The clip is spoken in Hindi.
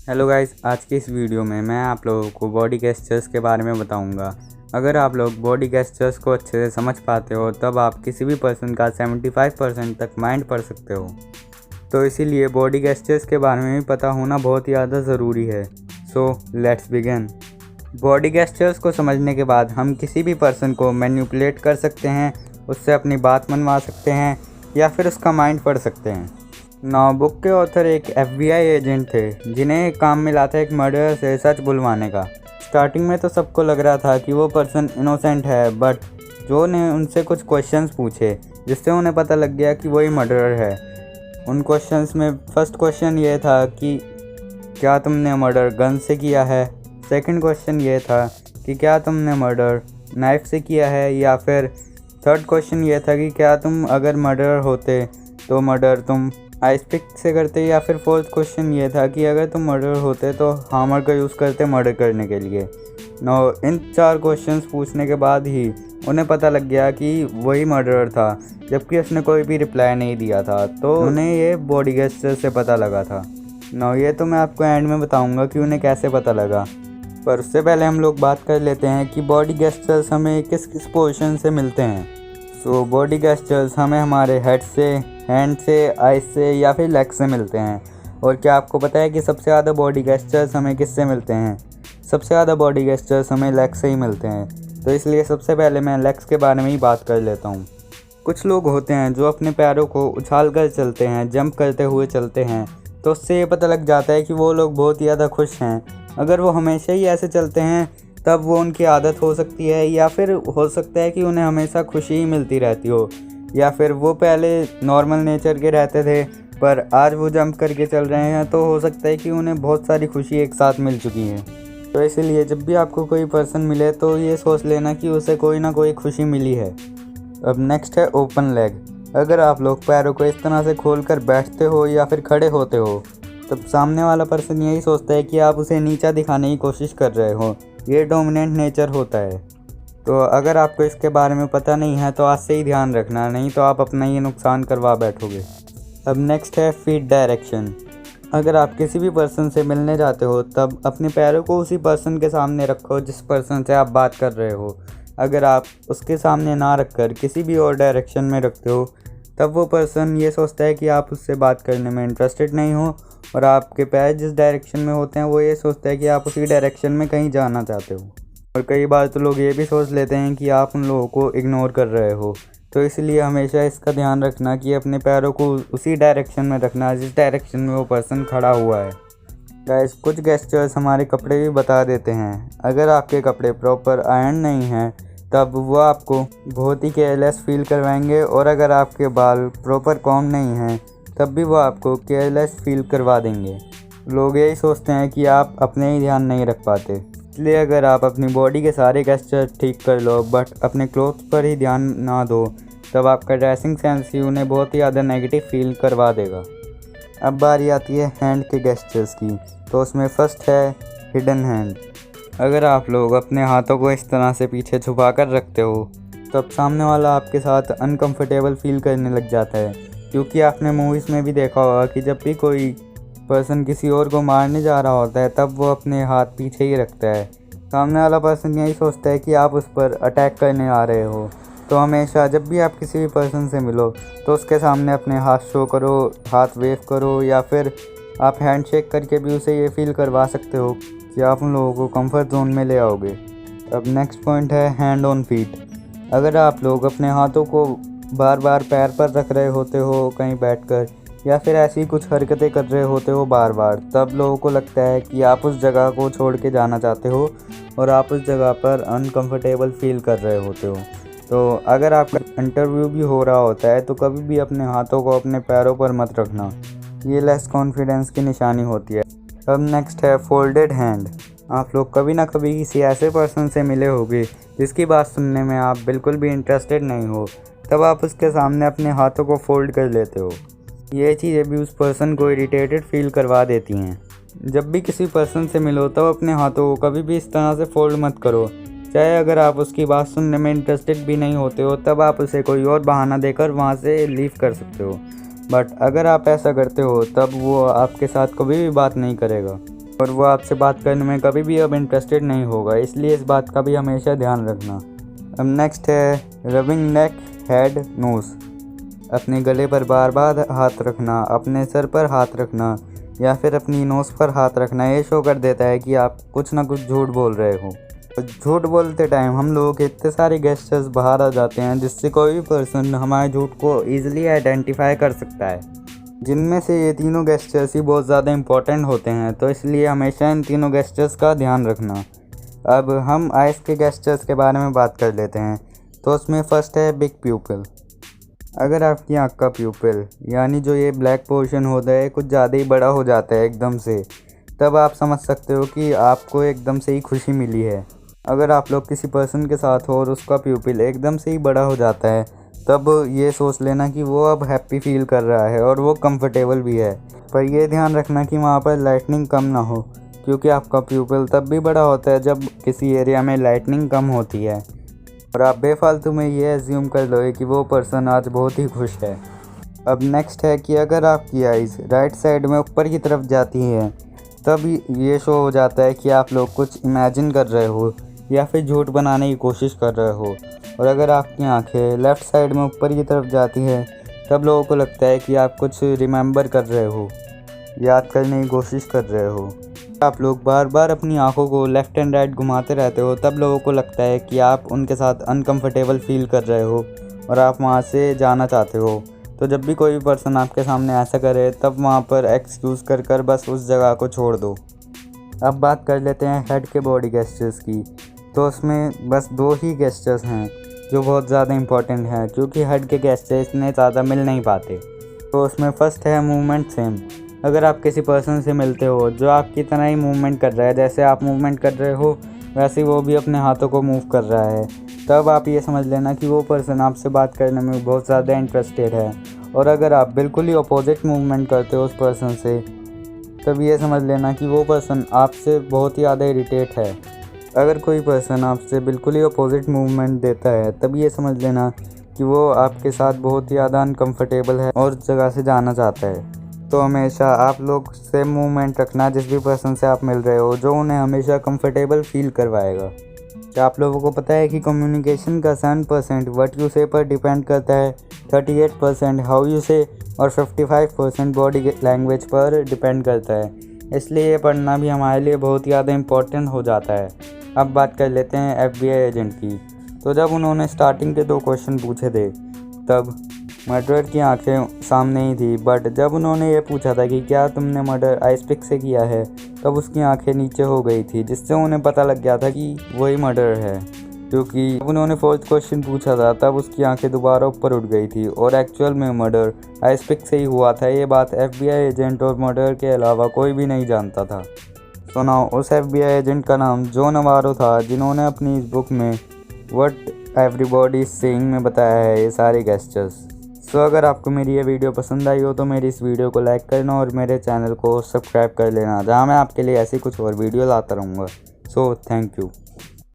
हेलो गाइस, आज की इस वीडियो में मैं आप लोगों को बॉडी गेस्चर्स के बारे में बताऊंगा। अगर आप लोग बॉडी गेस्चर्स को अच्छे से समझ पाते हो तब आप किसी भी पर्सन का 75% तक माइंड पढ़ सकते हो। तो इसीलिए बॉडी गेस्चर्स के बारे में भी पता होना बहुत ही ज़्यादा ज़रूरी है। So let's begin. Body gestures को समझने के बाद हम किसी भी पर्सन को मैनिपुलेट कर सकते हैं, उससे अपनी बात मनवा सकते हैं या फिर उसका माइंड पढ़ सकते हैं। बुक के ऑथर एक FBI एजेंट थे जिन्हें एक काम मिला था एक मर्डरर से सच बुलवाने का। स्टार्टिंग में तो सबको लग रहा था कि वो पर्सन इनोसेंट है, बट जो ने उनसे कुछ क्वेश्चंस पूछे जिससे उन्हें पता लग गया कि वही मर्डरर है। उन क्वेश्चंस में फर्स्ट क्वेश्चन ये था कि क्या तुमने मर्डर गन से किया है। सेकंड क्वेश्चन ये था कि क्या तुमने मर्डर नाइफ से किया है, या फिर थर्ड क्वेश्चन ये था कि क्या तुम अगर मर्डरर होते तो मर्डर तुम आइस पिक से करते, या फिर फोर्थ क्वेश्चन ये था कि अगर तुम मर्डर होते तो हामर का यूज़ करते मर्डर करने के लिए। इन 4 क्वेश्चंस पूछने के बाद ही उन्हें पता लग गया कि वही मर्डरर था, जबकि उसने कोई भी रिप्लाई नहीं दिया था। तो उन्हें ये बॉडी गेस्चर से पता लगा था। ये तो मैं आपको एंड में बताऊंगा कि उन्हें कैसे पता लगा, पर उससे पहले हम लोग बात कर लेते हैं कि बॉडी गेस्चर्स हमें किस किस पोजीशन से मिलते हैं। बॉडी गेस्चर्स हमें हमारे हेड से, हैंड से, आइज से या फिर लेग से मिलते हैं। और क्या आपको पता है कि सबसे ज़्यादा बॉडी गेस्चर्स हमें किससे मिलते हैं? सबसे ज़्यादा बॉडी गेस्चर्स हमें लेग से ही मिलते हैं। तो इसलिए सबसे पहले मैं लेग्स के बारे में ही बात कर लेता हूँ। कुछ लोग होते हैं जो अपने पैरों को उछाल कर चलते हैं, जंप करते हुए चलते हैं, तो उससे ये पता लग जाता है कि वो लोग बहुत ही ज़्यादा खुश हैं। अगर वो हमेशा ही ऐसे चलते हैं तब वो उनकी आदत हो सकती है, या फिर हो सकता है कि उन्हें हमेशा खुशी ही मिलती रहती हो, या फिर वो पहले नॉर्मल नेचर के रहते थे पर आज वो जंप करके चल रहे हैं, तो हो सकता है कि उन्हें बहुत सारी खुशी एक साथ मिल चुकी है। तो इसलिए जब भी आपको कोई पर्सन मिले तो ये सोच लेना कि उसे कोई ना कोई खुशी मिली है। अब नेक्स्ट है ओपन लेग। अगर आप लोग पैरों को इस तरह से खोल कर बैठते हो या फिर खड़े होते हो तब सामने वाला पर्सन यही सोचता है कि आप उसे नीचा दिखाने की कोशिश कर रहे हो। ये डोमिनेंट नेचर होता है। तो अगर आपको इसके बारे में पता नहीं है तो आज से ही ध्यान रखना, नहीं तो आप अपना ही नुकसान करवा बैठोगे। अब नेक्स्ट है फीट डायरेक्शन। अगर आप किसी भी पर्सन से मिलने जाते हो तब अपने पैरों को उसी पर्सन के सामने रखो जिस पर्सन से आप बात कर रहे हो। अगर आप उसके सामने ना रखकर किसी भी और डायरेक्शन में रखते हो तब वो पर्सन ये सोचता है कि आप उससे बात करने में इंटरेस्टेड नहीं हो, और आपके पैर जिस डायरेक्शन में होते हैं वो ये सोचता है कि आप उसी डायरेक्शन में कहीं जाना चाहते हो। और कई बार तो लोग ये भी सोच लेते हैं कि आप उन लोगों को इग्नोर कर रहे हो। तो इसलिए हमेशा इसका ध्यान रखना कि अपने पैरों को उसी डायरेक्शन में रखना जिस डायरेक्शन में वो पर्सन खड़ा हुआ है। गाइस, कुछ गेस्चर्स हमारे कपड़े भी बता देते हैं। अगर आपके कपड़े प्रॉपर आयरन नहीं हैं तब वो आपको बहुत ही केयरलेस फील करवाएंगे, और अगर आपके बाल प्रॉपर कॉम्ब नहीं हैं तब भी वो आपको केयरलेस फील करवा देंगे। लोग यही सोचते हैं कि आप अपने ही ध्यान नहीं रख पाते। इसलिए अगर आप अपनी बॉडी के सारे गेस्चर ठीक कर लो बट अपने क्लोथ्स पर ही ध्यान ना दो तब आपका ड्रेसिंग सेंस ही उन्हें बहुत ही ज़्यादा नेगेटिव फील करवा देगा। अब बारी आती है हैंड के गेस्चर्स की। तो उसमें फर्स्ट है हिडन हैंड। अगर आप लोग अपने हाथों को इस तरह से पीछे छुपा कर रखते हो तब सामने वाला आपके साथ अनकंफर्टेबल फील करने लग जाता है, क्योंकि आपने मूवीज़ में भी देखा होगा कि जब भी कोई पर्सन किसी और को मारने जा रहा होता है तब वो अपने हाथ पीछे ही रखता है। सामने वाला पर्सन यही सोचता है कि आप उस पर अटैक करने आ रहे हो। तो हमेशा जब भी आप किसी भी पर्सन से मिलो तो उसके सामने अपने हाथ शो करो, हाथ वेव करो, या फिर आप हैंड शेक करके भी उसे ये फील करवा सकते हो कि आप उन लोगों को कंफर्ट जोन में ले आओगे। अब नेक्स्ट पॉइंट है हैंड ऑन फीट। अगर आप लोग अपने हाथों को बार बार पैर पर रख रहे होते हो कहीं बैठकर, या फिर ऐसी कुछ हरकतें कर रहे होते हो बार बार, तब लोगों को लगता है कि आप उस जगह को छोड़ के जाना चाहते हो और आप उस जगह पर अनकंफर्टेबल फील कर रहे होते हो। तो अगर आपका इंटरव्यू भी हो रहा होता है तो कभी भी अपने हाथों को अपने पैरों पर मत रखना, ये लेस कॉन्फिडेंस की निशानी होती है। अब नेक्स्ट है फोल्डेड हैंड। आप लोग कभी ना कभी किसी ऐसे पर्सन से मिले होंगे जिसकी बात सुनने में आप बिल्कुल भी इंटरेस्टेड नहीं हो, तब आप उसके सामने अपने हाथों को फोल्ड कर लेते हो। ये चीज़ें भी उस पर्सन को इरिटेटेड फील करवा देती हैं। जब भी किसी पर्सन से मिलो तब अपने हाथों को कभी भी इस तरह से फोल्ड मत करो। चाहे अगर आप उसकी बात सुनने में इंटरेस्टेड भी नहीं होते हो तब आप उसे कोई और बहाना देकर वहाँ से लीव कर सकते हो, बट अगर आप ऐसा करते हो तब वो आपके साथ कभी भी बात नहीं करेगा। और वो आपसे बात करने में कभी भी अब इंटरेस्टेड नहीं होगा, इसलिए इस बात का भी हमेशा ध्यान रखना। अब नेक्स्ट है रबिंग नेक, हेड, नोज़। अपने गले पर बार बार हाथ रखना, अपने सर पर हाथ रखना या फिर अपनी नोज़ पर हाथ रखना ये शो कर देता है कि आप कुछ ना कुछ झूठ बोल रहे हो। झूठ बोलते टाइम हम लोगों के इतने सारे गेस्चर्स बाहर आ जाते हैं जिससे कोई भी पर्सन हमारे झूठ को ईजिली आइडेंटिफाई कर सकता है, जिनमें से ये तीनों गेस्चर्स ही बहुत ज़्यादा इंपॉर्टेंट होते हैं, तो इसलिए हमेशा इन तीनों गेस्चर्स का ध्यान रखना। अब हम आइज़ के गेस्चर्स के बारे में बात कर लेते हैं। तो उसमें फ़र्स्ट है बिग प्यूपिल। अगर आपकी आँख का प्यूपिल यानी जो ये ब्लैक पोर्शन होता है कुछ ज़्यादा ही बड़ा हो जाता है एकदम से, तब आप समझ सकते हो कि आपको एकदम से ही खुशी मिली है। अगर आप लोग किसी पर्सन के साथ हो और उसका प्यूपिल एकदम से ही बड़ा हो जाता है, तब ये सोच लेना कि वो अब हैप्पी फील कर रहा है और वो कंफर्टेबल भी है। पर ये ध्यान रखना कि वहाँ पर लाइटनिंग कम ना हो, क्योंकि आपका प्यूपिल तब भी बड़ा होता है जब किसी एरिया में लाइटनिंग कम होती है और आप बेफालतू में ये एज्यूम कर लो कि वो पर्सन आज बहुत ही खुश है। अब नेक्स्ट है कि अगर आपकी आइज़ राइट साइड में ऊपर की तरफ जाती है, तब ये शो हो जाता है कि आप लोग कुछ इमेजिन कर रहे हो या फिर झूठ बनाने की कोशिश कर रहे हो। और अगर आपकी आंखें लेफ़्ट साइड में ऊपर की तरफ जाती हैं, तब लोगों को लगता है कि आप कुछ रिमेंबर कर रहे हो, याद करने की कोशिश कर रहे हो। आप लोग बार बार अपनी आंखों को लेफ़्ट एंड राइट घुमाते रहते हो, तब लोगों को लगता है कि आप उनके साथ अनकंफर्टेबल फील कर रहे हो और आप वहाँ से जाना चाहते हो। तो जब भी कोई पर्सन आपके सामने ऐसा करे, तब वहाँ पर एक्सक्यूज़ कर बस उस जगह को छोड़ दो। अब बात कर लेते हैं हेड के बॉडी गेस्चर्स की। तो उसमें बस 2 ही गेस्चर्स हैं जो बहुत ज़्यादा इंपॉर्टेंट हैं, क्योंकि हेड के गेस्चर इतने ज़्यादा मिल नहीं पाते। तो उसमें फ़र्स्ट है मूवमेंट सेम। अगर आप किसी पर्सन से मिलते हो जो आपकी तरह ही मूवमेंट कर रहा है, जैसे आप मूवमेंट कर रहे हो वैसे ही वो भी अपने हाथों को मूव कर रहा है, तब आप ये समझ लेना कि वो पर्सन आपसे बात करने में बहुत ज़्यादा इंटरेस्टेड है। और अगर आप बिल्कुल ही अपोजिट मूवमेंट करते हो उस पर्सन से, तब ये समझ लेना कि वो पर्सन आपसे बहुत ही ज़्यादा इरिटेट है। अगर कोई पर्सन आपसे बिल्कुल ही अपोजिट मूवमेंट देता है, तब ये समझ लेना कि वो आपके साथ बहुत ही ज़्यादा अनकंफर्टेबल है और उस जगह से जाना चाहता है। तो हमेशा आप लोग सेम मूवमेंट रखना जिस भी पर्सन से आप मिल रहे हो, जो उन्हें हमेशा कंफर्टेबल फील करवाएगा। क्या आप लोगों को पता है कि कम्युनिकेशन का 7% व्हाट यू से पर डिपेंड करता है, 38% हाउ यू से और 55% बॉडी लैंग्वेज पर डिपेंड करता है। इसलिए ये पढ़ना भी हमारे लिए बहुत ही ज़्यादा इम्पोर्टेंट हो जाता है। अब बात कर लेते हैं FBI एजेंट की। तो जब उन्होंने स्टार्टिंग के 2 क्वेश्चन पूछे थे, तब मर्डर की आंखें सामने ही थी, बट जब उन्होंने ये पूछा था कि क्या तुमने मर्डर आइस पिक से किया है, तब उसकी आंखें नीचे हो गई थी, जिससे उन्हें पता लग गया था कि वही मर्डर है। क्योंकि जब उन्होंने 4th क्वेश्चन पूछा था, तब उसकी आंखें दोबारा ऊपर उठ गई थी और एक्चुअल में मर्डर आइस पिक से ही हुआ था। ये बात FBI एजेंट और मर्डर के अलावा कोई भी नहीं जानता था। सुनाओ, उस FBI एजेंट का नाम जो नवारो था, जिन्होंने अपनी इस बुक में व्हाट एवरीबॉडी इज सेइंग में बताया है ये सारे गेस्चर्स। सो अगर आपको मेरी ये वीडियो पसंद आई हो तो मेरी इस वीडियो को लाइक करना और मेरे चैनल को सब्सक्राइब कर लेना, जहाँ मैं आपके लिए ऐसी कुछ और वीडियो लाता रहूँगा। So thank you.